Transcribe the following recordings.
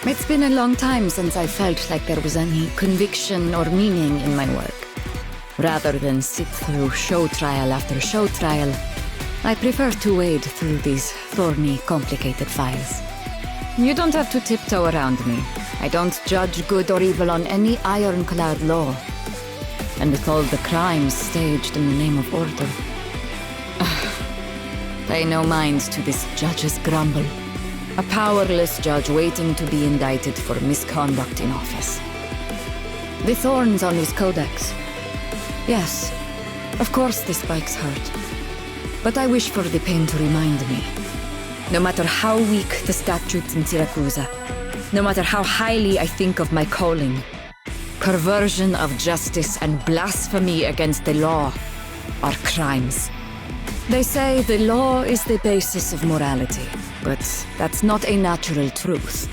It's been a long time since I felt like there was any conviction or meaning in my work. Rather than sit through show trial after show trial, I prefer to wade through these thorny, complicated files. You don't have to tiptoe around me. I don't judge good or evil on any ironclad law. And with all the crimes staged in the name of order, pay no mind to this judge's grumble. A powerless judge waiting to be indicted for misconduct in office. The thorns on his codex. Yes, of course the spikes hurt. But I wish for the pain to remind me. No matter how weak the statutes in Siracusa, no matter how highly I think of my calling, perversion of justice and blasphemy against the law are crimes. They say the law is the basis of morality, but that's not a natural truth.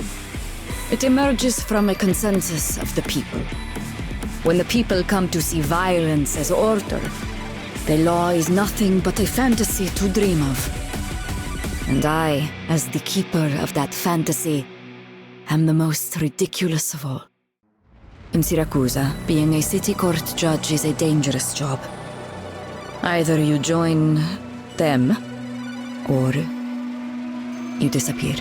It emerges from a consensus of the people. When the people come to see violence as order, the law is nothing but a fantasy to dream of. And I, as the keeper of that fantasy, am the most ridiculous of all. In Siracusa, being a city court judge is a dangerous job. Either you join them, or you disappear.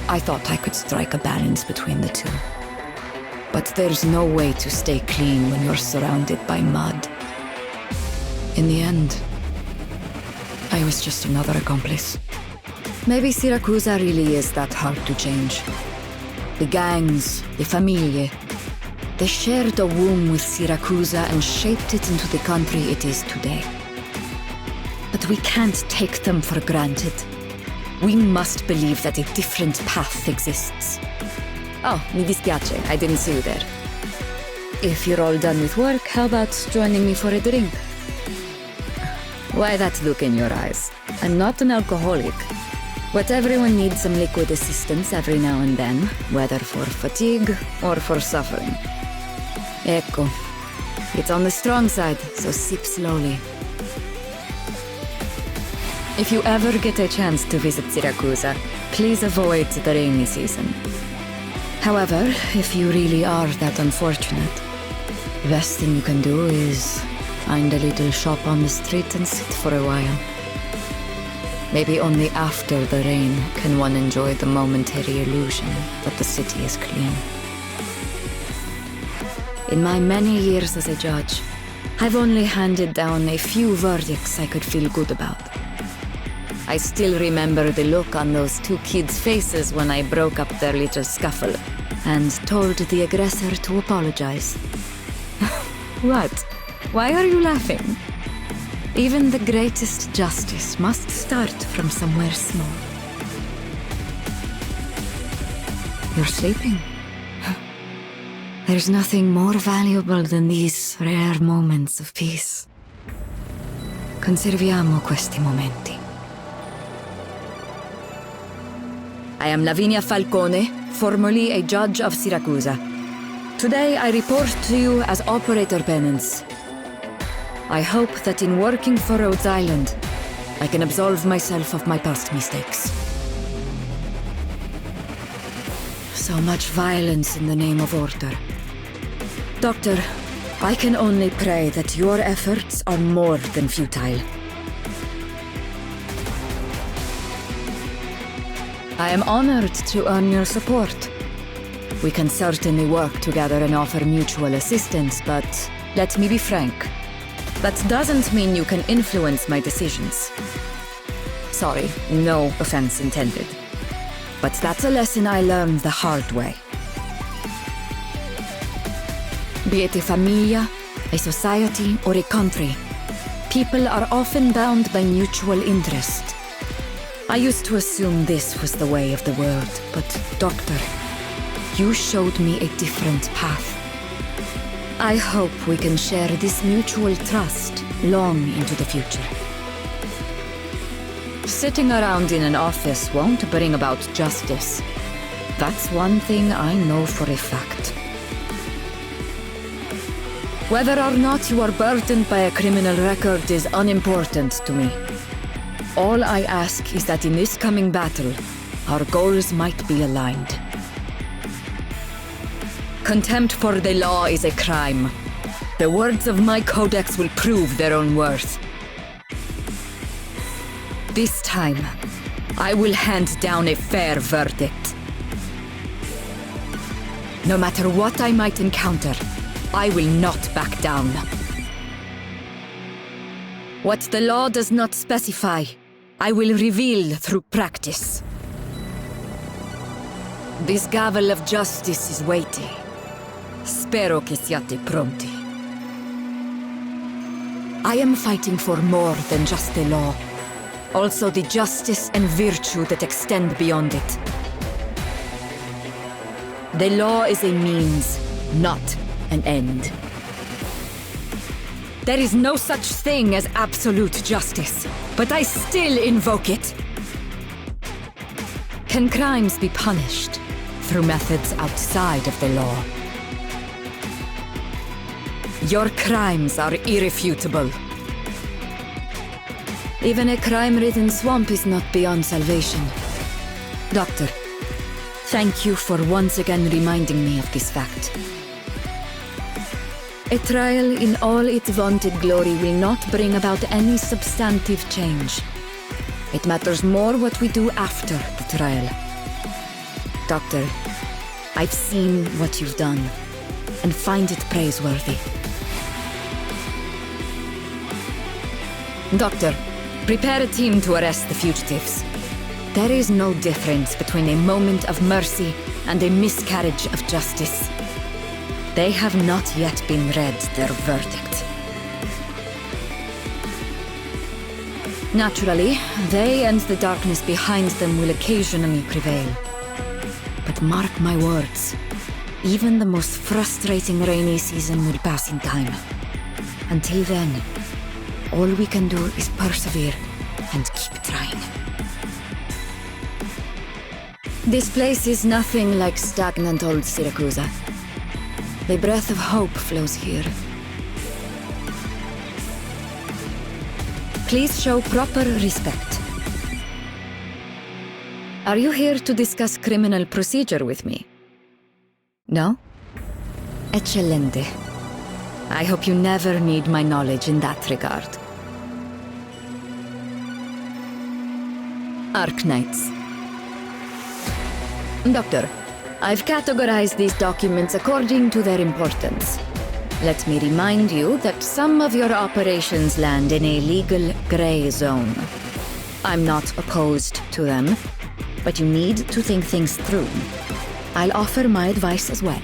I thought I could strike a balance between the two. But there's no way to stay clean when you're surrounded by mud. In the end, I was just another accomplice. Maybe Siracusa really is that hard to change. The gangs, the familie, they shared a womb with Siracusa and shaped it into the country it is today. But we can't take them for granted. We must believe that a different path exists. Oh, mi dispiace, I didn't see you there. If you're all done with work, how about joining me for a drink? Why that look in your eyes? I'm not an alcoholic. But everyone needs some liquid assistance every now and then, whether for fatigue or for suffering. Ecco. It's on the strong side, so sip slowly. If you ever get a chance to visit Siracusa, please avoid the rainy season. However, if you really are that unfortunate, the best thing you can do is find a little shop on the street and sit for a while. Maybe only after the rain can one enjoy the momentary illusion that the city is clean. In my many years as a judge, I've only handed down a few verdicts I could feel good about. I still remember the look on those two kids' faces when I broke up their little scuffle and told the aggressor to apologize. What? Why are you laughing? Even the greatest justice must start from somewhere small. You're sleeping? There's nothing more valuable than these rare moments of peace. Conserviamo questi momenti. I am Lavinia Falcone, formerly a judge of Siracusa. Today I report to you as Operator Penance. I hope that in working for Rhodes Island, I can absolve myself of my past mistakes. So much violence in the name of order. Doctor, I can only pray that your efforts are more than futile. I am honored to earn your support. We can certainly work together and offer mutual assistance, but let me be frank. That doesn't mean you can influence my decisions. Sorry, no offense intended. But that's a lesson I learned the hard way. Be it a familia, a society, or a country, people are often bound by mutual interest. I used to assume this was the way of the world, but Doctor, you showed me a different path. I hope we can share this mutual trust long into the future. Sitting around in an office won't bring about justice. That's one thing I know for a fact. Whether or not you are burdened by a criminal record is unimportant to me. All I ask is that in this coming battle, our goals might be aligned. Contempt for the law is a crime. The words of my codex will prove their own worth. This time, I will hand down a fair verdict. No matter what I might encounter, I will not back down. What the law does not specify, I will reveal through practice. This gavel of justice is weighty. Spero che siate pronti. I am fighting for more than just the law. Also the justice and virtue that extend beyond it. The law is a means, not an end. There is no such thing as absolute justice, but I still invoke it. Can crimes be punished through methods outside of the law? Your crimes are irrefutable. Even a crime-ridden swamp is not beyond salvation. Doctor, thank you for once again reminding me of this fact. A trial in all its vaunted glory will not bring about any substantive change. It matters more what we do after the trial. Doctor, I've seen what you've done, and find it praiseworthy. Doctor, prepare a team to arrest the fugitives. There is no difference between a moment of mercy and a miscarriage of justice. They have not yet been read their verdict. Naturally, they and the darkness behind them will occasionally prevail. But mark my words, even the most frustrating rainy season will pass in time. Until then, all we can do is persevere and keep trying. This place is nothing like stagnant old Syracuse. The breath of hope flows here. Please show proper respect. Are you here to discuss criminal procedure with me? No? Eccellente. I hope you never need my knowledge in that regard. Arknights. Doctor, I've categorized these documents according to their importance. Let me remind you that some of your operations land in a legal gray zone. I'm not opposed to them, but you need to think things through. I'll offer my advice as well.